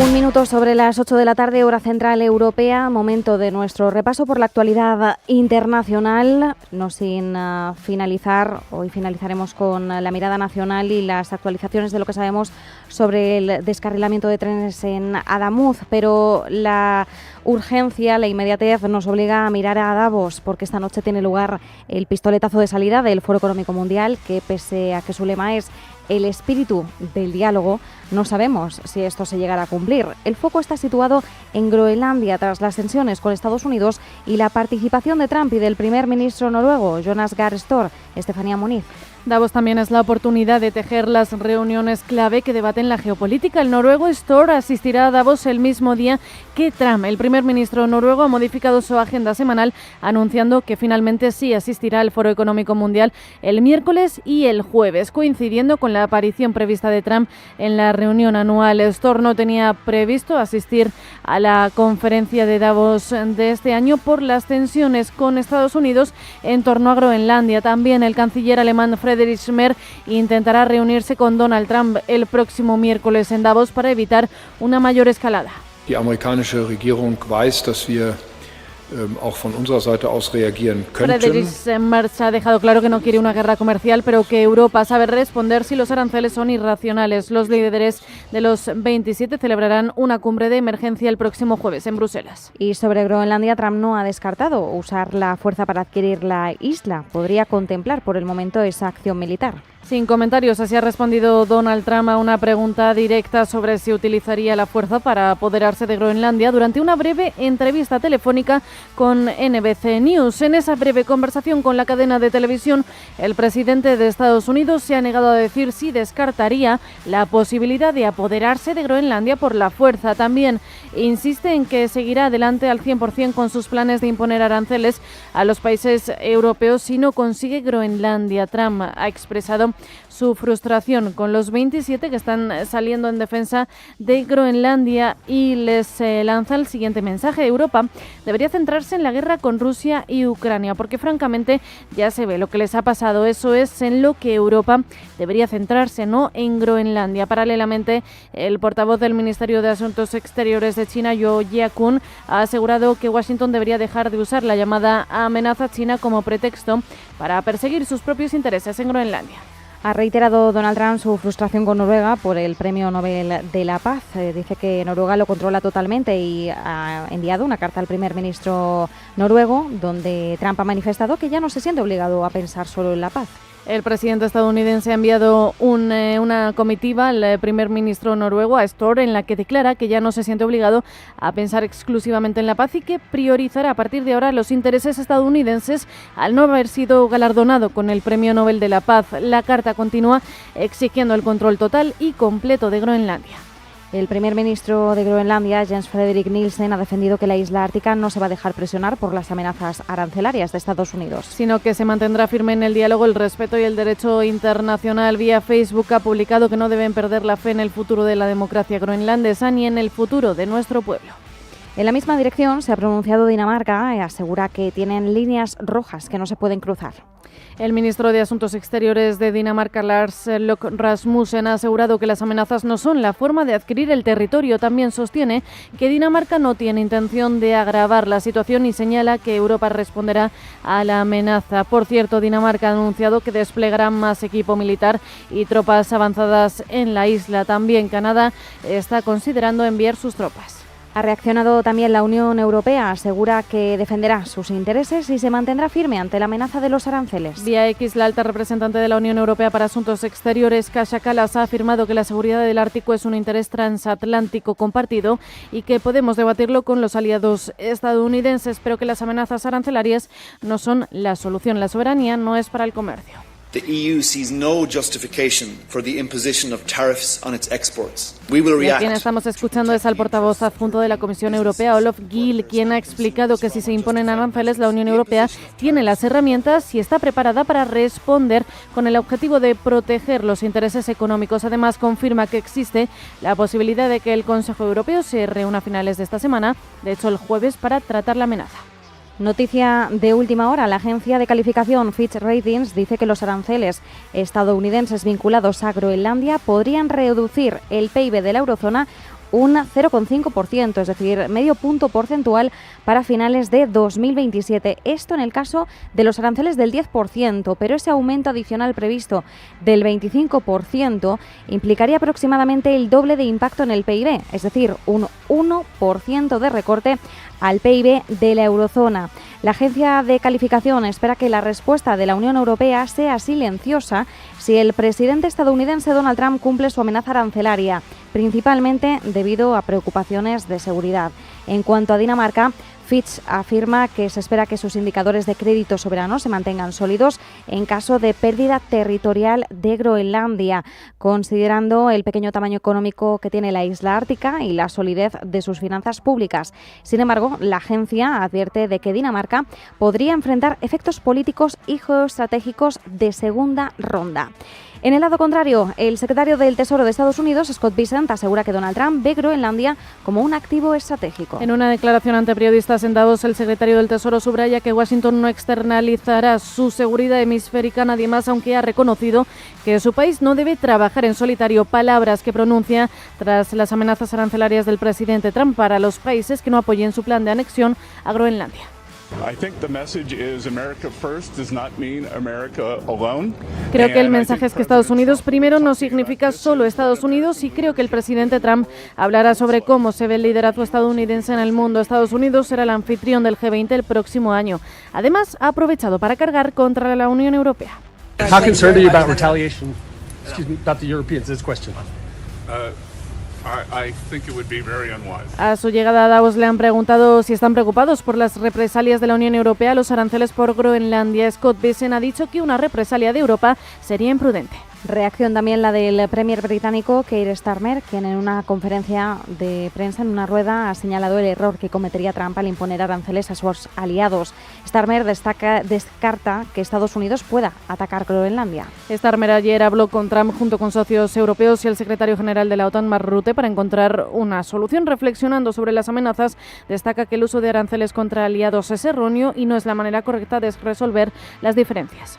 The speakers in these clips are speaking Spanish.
Un minuto sobre las 8 de la tarde, hora central europea, momento de nuestro repaso por la actualidad internacional. No sin finalizar, hoy finalizaremos con la mirada nacional y las actualizaciones de lo que sabemos sobre el descarrilamiento de trenes en Adamuz, pero la urgencia, la inmediatez nos obliga a mirar a Davos, porque esta noche tiene lugar el pistoletazo de salida del Foro Económico Mundial, que pese a que su lema es el espíritu del diálogo, no sabemos si esto se llegará a cumplir. El foco está situado en Groenlandia tras las tensiones con Estados Unidos y la participación de Trump y del primer ministro noruego, Jonas Gahr Store. Estefanía Muniz. Davos también es la oportunidad de tejer las reuniones clave que debaten la geopolítica. El noruego Støre asistirá a Davos el mismo día que Trump. El primer ministro noruego ha modificado su agenda semanal, anunciando que finalmente sí asistirá al Foro Económico Mundial el miércoles y el jueves, coincidiendo con la aparición prevista de Trump en la reunión anual. Støre no tenía previsto asistir a la conferencia de Davos de este año por las tensiones con Estados Unidos en torno a Groenlandia. También el canciller alemán Friedrich Merz intentará reunirse con Donald Trump el próximo miércoles en Davos para evitar una mayor escalada. Die amerikanische Regierung weiß, dass wir auch von unserer Seite aus reagieren könnten. Friedrich Merz ha dejado claro que no quiere una guerra comercial, pero que Europa sabe responder si los aranceles son irracionales. Los líderes de los 27 celebrarán una cumbre de emergencia el próximo jueves en Bruselas. Y sobre Groenlandia, Trump no ha descartado usar la fuerza para adquirir la isla. Podría contemplar por el momento esa acción militar. Sin comentarios, así ha respondido Donald Trump a una pregunta directa sobre si utilizaría la fuerza para apoderarse de Groenlandia durante una breve entrevista telefónica con NBC News. En esa breve conversación con la cadena de televisión, el presidente de Estados Unidos se ha negado a decir si descartaría la posibilidad de apoderarse de Groenlandia por la fuerza. También insiste en que seguirá adelante al 100% con sus planes de imponer aranceles a los países europeos si no consigue Groenlandia. Trump ha expresado su frustración con los 27 que están saliendo en defensa de Groenlandia y les lanza el siguiente mensaje. Europa debería centrarse en la guerra con Rusia y Ucrania, porque francamente ya se ve lo que les ha pasado. Eso es en lo que Europa debería centrarse, no en Groenlandia. Paralelamente, el portavoz del Ministerio de Asuntos Exteriores de China, Zhou Jiakun, ha asegurado que Washington debería dejar de usar la llamada amenaza china como pretexto para perseguir sus propios intereses en Groenlandia. Ha reiterado Donald Trump su frustración con Noruega por el Premio Nobel de la Paz. Dice que Noruega lo controla totalmente y ha enviado una carta al primer ministro noruego donde Trump ha manifestado que ya no se siente obligado a pensar solo en la paz. El presidente estadounidense ha enviado una comitiva al primer ministro noruego, a Støre, en la que declara que ya no se siente obligado a pensar exclusivamente en la paz y que priorizará a partir de ahora los intereses estadounidenses al no haber sido galardonado con el Premio Nobel de la Paz. La carta continúa exigiendo el control total y completo de Groenlandia. El primer ministro de Groenlandia, Jens Frederik Nielsen, ha defendido que la isla ártica no se va a dejar presionar por las amenazas arancelarias de Estados Unidos, sino que se mantendrá firme en el diálogo, el respeto y el derecho internacional. Vía Facebook ha publicado que no deben perder la fe en el futuro de la democracia groenlandesa ni en el futuro de nuestro pueblo. En la misma dirección se ha pronunciado Dinamarca y asegura que tienen líneas rojas que no se pueden cruzar. El ministro de Asuntos Exteriores de Dinamarca, Lars Løkke Rasmussen, ha asegurado que las amenazas no son la forma de adquirir el territorio. También sostiene que Dinamarca no tiene intención de agravar la situación y señala que Europa responderá a la amenaza. Por cierto, Dinamarca ha anunciado que desplegará más equipo militar y tropas avanzadas en la isla. También Canadá está considerando enviar sus tropas. Ha reaccionado también la Unión Europea, asegura que defenderá sus intereses y se mantendrá firme ante la amenaza de los aranceles. Vía X, la alta representante de la Unión Europea para Asuntos Exteriores, Kaja Kallas, ha afirmado que la seguridad del Ártico es un interés transatlántico compartido y que podemos debatirlo con los aliados estadounidenses, pero que las amenazas arancelarias no son la solución. La soberanía no es para el comercio. The EU sees no justification for the imposition of tariffs on its exports. We will react. Quien estamos escuchando es al portavoz adjunto de la Comisión Europea, Olof Gill, quien ha explicado que si se imponen aranceles, la Unión Europea tiene las herramientas y está preparada para responder con el objetivo de proteger los intereses económicos. Además, confirma que existe la posibilidad de que el Consejo Europeo se reúna a finales de esta semana, de hecho el jueves, para tratar la amenaza. Noticia de última hora, la agencia de calificación Fitch Ratings dice que los aranceles estadounidenses vinculados a Groenlandia podrían reducir el PIB de la eurozona un 0,5%, es decir, medio punto porcentual para finales de 2027. Esto en el caso de los aranceles del 10%, pero ese aumento adicional previsto del 25% implicaría aproximadamente el doble de impacto en el PIB, es decir, un 1% de recorte al PIB de la eurozona. La agencia de calificación espera que la respuesta de la Unión Europea sea silenciosa si el presidente estadounidense Donald Trump cumple su amenaza arancelaria, principalmente debido a preocupaciones de seguridad. En cuanto a Dinamarca, Fitch afirma que se espera que sus indicadores de crédito soberano se mantengan sólidos en caso de pérdida territorial de Groenlandia, considerando el pequeño tamaño económico que tiene la isla ártica y la solidez de sus finanzas públicas. Sin embargo, la agencia advierte de que Dinamarca podría enfrentar efectos políticos y geoestratégicos de segunda ronda. En el lado contrario, el secretario del Tesoro de Estados Unidos, Scott Bessent, asegura que Donald Trump ve Groenlandia como un activo estratégico. En una declaración ante periodistas en Davos, el secretario del Tesoro subraya que Washington no externalizará su seguridad hemisférica a nadie más, aunque ha reconocido que su país no debe trabajar en solitario, palabras que pronuncia tras las amenazas arancelarias del presidente Trump para los países que no apoyen su plan de anexión a Groenlandia. Creo que el mensaje es que Estados Unidos primero no significa solo Estados Unidos, y creo que el presidente Trump hablará sobre cómo se ve el liderazgo estadounidense en el mundo. Estados Unidos será el anfitrión del G20 el próximo año. Además, ha aprovechado para cargar contra la Unión Europea. How concerned are you about retaliation? Excuse me, about the Europeans, this question. A su llegada a Davos le han preguntado si están preocupados por las represalias de la Unión Europea a los aranceles por Groenlandia. Scott Bessent ha dicho que una represalia de Europa sería imprudente. Reacción también la del premier británico Keir Starmer, quien en una conferencia de prensa, en una rueda, ha señalado el error que cometería Trump al imponer aranceles a sus aliados. Starmer descarta que Estados Unidos pueda atacar Groenlandia. Starmer ayer habló con Trump junto con socios europeos y el secretario general de la OTAN, Mark Rutte, para encontrar una solución. Reflexionando sobre las amenazas, destaca que el uso de aranceles contra aliados es erróneo y no es la manera correcta de resolver las diferencias.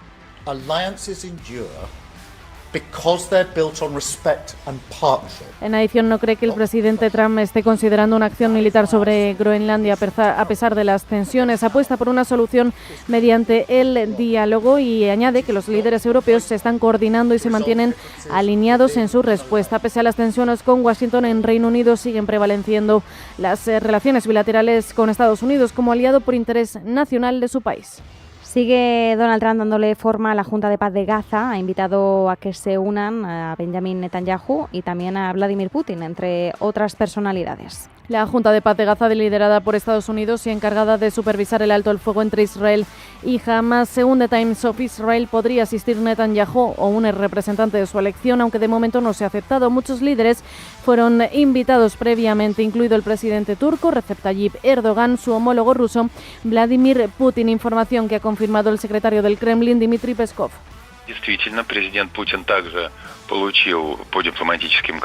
En adición, no cree que el presidente Trump esté considerando una acción militar sobre Groenlandia a pesar de las tensiones. Apuesta por una solución mediante el diálogo y añade que los líderes europeos se están coordinando y se mantienen alineados en su respuesta. Pese a las tensiones con Washington, en Reino Unido siguen prevaleciendo las relaciones bilaterales con Estados Unidos como aliado por interés nacional de su país. Sigue Donald Trump dándole forma a la Junta de Paz de Gaza. Ha invitado a que se unan a Benjamin Netanyahu y también a Vladimir Putin, entre otras personalidades. La Junta de Paz de Gaza, liderada por Estados Unidos y encargada de supervisar el alto el fuego entre Israel y Hamas, según The Times of Israel, podría asistir Netanyahu o un representante de su elección, aunque de momento no se ha aceptado. Muchos líderes fueron invitados previamente, incluido el presidente turco Recep Tayyip Erdogan, su homólogo ruso Vladimir Putin, información que ha confirmado el secretario del Kremlin, Dmitry Peskov.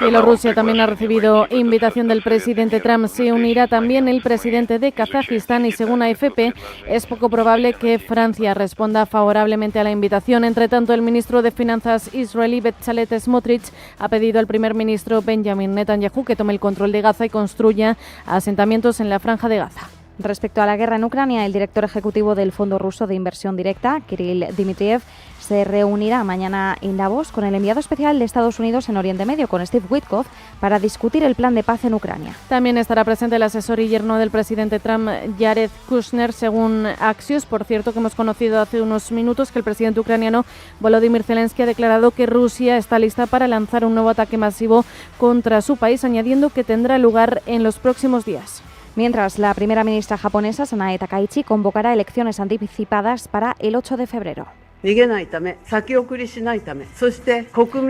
Bielorrusia también ha recibido invitación del presidente Trump. Se unirá también el presidente de Kazajistán y, según AFP, es poco probable que Francia responda favorablemente a la invitación. Entre tanto, el ministro de Finanzas israelí Bezalel Smotrich ha pedido al primer ministro Benjamin Netanyahu que tome el control de Gaza y construya asentamientos en la franja de Gaza. Respecto a la guerra en Ucrania, el director ejecutivo del Fondo Ruso de Inversión Directa, Kirill Dmitriev, se reunirá mañana en Davos con el enviado especial de Estados Unidos en Oriente Medio, con Steve Witkoff, para discutir el plan de paz en Ucrania. También estará presente el asesor y yerno del presidente Trump, Jared Kushner, según Axios. Por cierto, que hemos conocido hace unos minutos que el presidente ucraniano Volodymyr Zelensky ha declarado que Rusia está lista para lanzar un nuevo ataque masivo contra su país, añadiendo que tendrá lugar en los próximos días. Mientras, la primera ministra japonesa, Sanae Takaichi, convocará elecciones anticipadas para el 8 de febrero.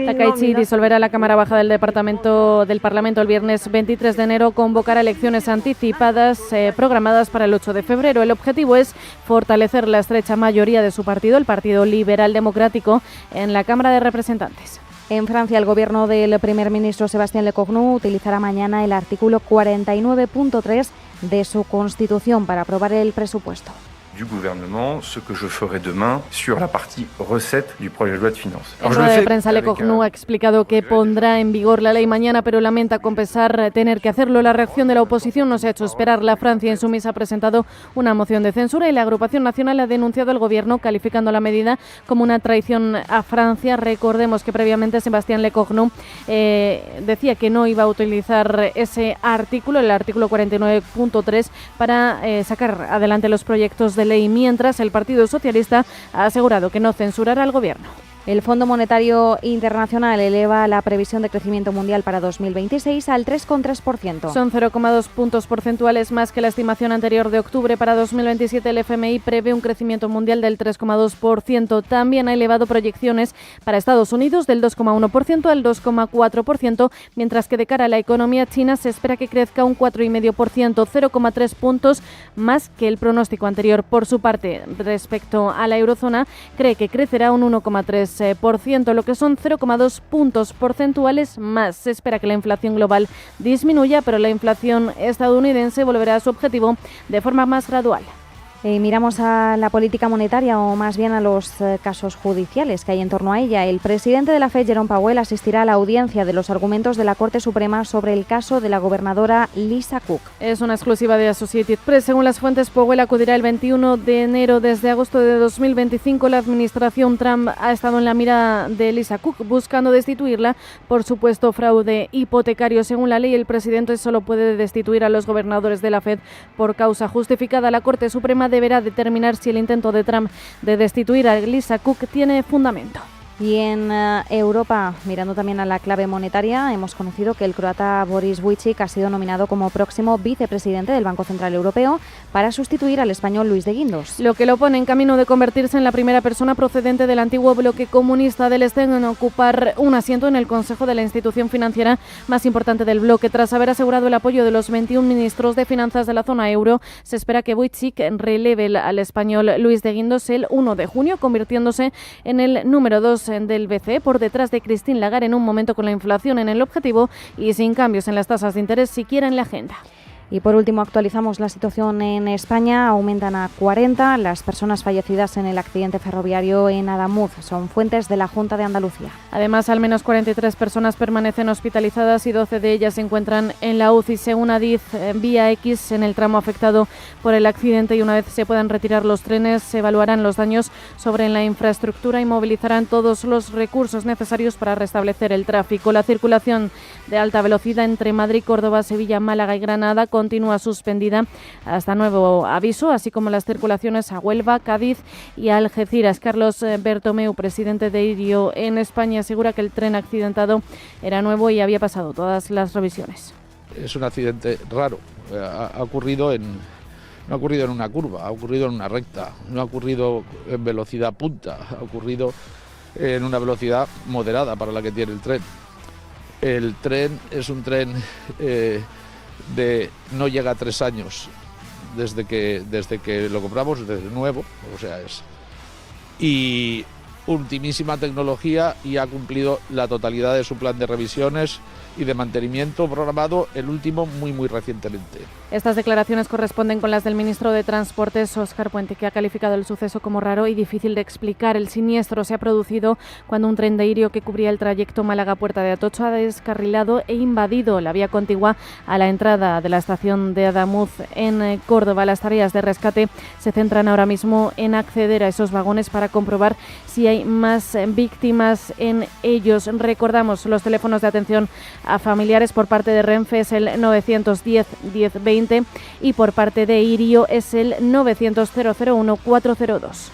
Takaichi disolverá la Cámara Baja del Parlamento el viernes 23 de enero, convocará elecciones anticipadas programadas para el 8 de febrero. El objetivo es fortalecer la estrecha mayoría de su partido, el Partido Liberal Democrático, en la Cámara de Representantes. En Francia, el gobierno del primer ministro Sébastien Lecornu utilizará mañana el artículo 49.3 de su Constitución para aprobar el presupuesto. du gouvernement ce que je ferai demain sur la partie recette du projet de loi de finances. En rueda de prensa, Lecognu ha explicado que pondrá en vigor la ley mañana, pero lamenta compensar tener que hacerlo. La reacción de la oposición no se ha hecho esperar. La Francia Insoumise ha presentado una moción de censura y la Agrupación Nacional ha denunciado al Gobierno, calificando la medida como una traición a Francia. Recordemos que previamente Sébastien Lecognu decía que no iba a utilizar ese artículo, el artículo 49.3, para sacar adelante los proyectos de ley, mientras el Partido Socialista ha asegurado que no censurará al Gobierno. El Fondo Monetario Internacional eleva la previsión de crecimiento mundial para 2026 al 3,3%. Son 0,2 puntos porcentuales más que la estimación anterior de octubre. Para 2027 el FMI prevé un crecimiento mundial del 3,2%. También ha elevado proyecciones para Estados Unidos del 2,1% al 2,4%, mientras que de cara a la economía china se espera que crezca un 4,5%, 0,3 puntos más que el pronóstico anterior. Por su parte, respecto a la eurozona, cree que crecerá un 1,3%, lo que son 0,2 puntos porcentuales más. Se espera que la inflación global disminuya, pero la inflación estadounidense volverá a su objetivo de forma más gradual. Miramos a la política monetaria, o más bien a los casos judiciales que hay en torno a ella. El presidente de la FED, Jerome Powell, asistirá a la audiencia de los argumentos de la Corte Suprema sobre el caso de la gobernadora Lisa Cook. Es una exclusiva de Associated Press. Según las fuentes, Powell acudirá el 21 de enero. Desde agosto de 2025, la administración Trump ha estado en la mira de Lisa Cook, buscando destituirla por supuesto fraude hipotecario. Según la ley, el presidente solo puede destituir a los gobernadores de la FED por causa justificada. La Corte Suprema deberá determinar si el intento de Trump de destituir a Lisa Cook tiene fundamento. Y en Europa, mirando también a la clave monetaria, hemos conocido que el croata Boris Vujčić ha sido nominado como próximo vicepresidente del Banco Central Europeo para sustituir al español Luis de Guindos. Lo que lo pone en camino de convertirse en la primera persona procedente del antiguo bloque comunista del Este en ocupar un asiento en el Consejo de la institución financiera más importante del bloque. Tras haber asegurado el apoyo de los 21 ministros de finanzas de la zona euro, se espera que Vujčić releve al español Luis de Guindos el 1 de junio, convirtiéndose en el número 2 del BCE, por detrás de Christine Lagarde, en un momento con la inflación en el objetivo y sin cambios en las tasas de interés siquiera en la agenda. Y por último, actualizamos la situación en España. Aumentan a 40 las personas fallecidas en el accidente ferroviario en Adamuz. Son fuentes de la Junta de Andalucía. Además, al menos 43 personas permanecen hospitalizadas y 12 de ellas se encuentran en la UCI. Según Adif, Vía X, en el tramo afectado por el accidente, y una vez se puedan retirar los trenes, se evaluarán los daños sobre la infraestructura y movilizarán todos los recursos necesarios para restablecer el tráfico. La circulación de alta velocidad entre Madrid, Córdoba, Sevilla, Málaga y Granada continúa suspendida hasta nuevo aviso, así como las circulaciones a Huelva, Cádiz y Algeciras. Carlos Bertomeu, presidente de IRIO en España, asegura que el tren accidentado era nuevo y había pasado todas las revisiones. Es un accidente raro, ha ocurrido no ha ocurrido en una curva, ha ocurrido en una recta, no ha ocurrido en velocidad punta, ha ocurrido en una velocidad moderada para la que tiene el tren. El tren es un tren no llega a 3 años desde que lo compramos, desde nuevo, o sea, y ultimísima tecnología, y ha cumplido la totalidad de su plan de revisiones y de mantenimiento programado, el último muy recientemente. Estas declaraciones corresponden con las del ministro de Transportes, Óscar Puente, que ha calificado el suceso como raro y difícil de explicar. El siniestro se ha producido cuando un tren de IRIO que cubría el trayecto Málaga-Puerta de Atocha ha descarrilado e invadido la vía contigua a la entrada de la estación de Adamuz en Córdoba. Las tareas de rescate se centran ahora mismo en acceder a esos vagones para comprobar si hay más víctimas en ellos. Recordamos los teléfonos de atención a familiares por parte de Renfe es el 910 1020 y por parte de IRIO es el 900 001 402.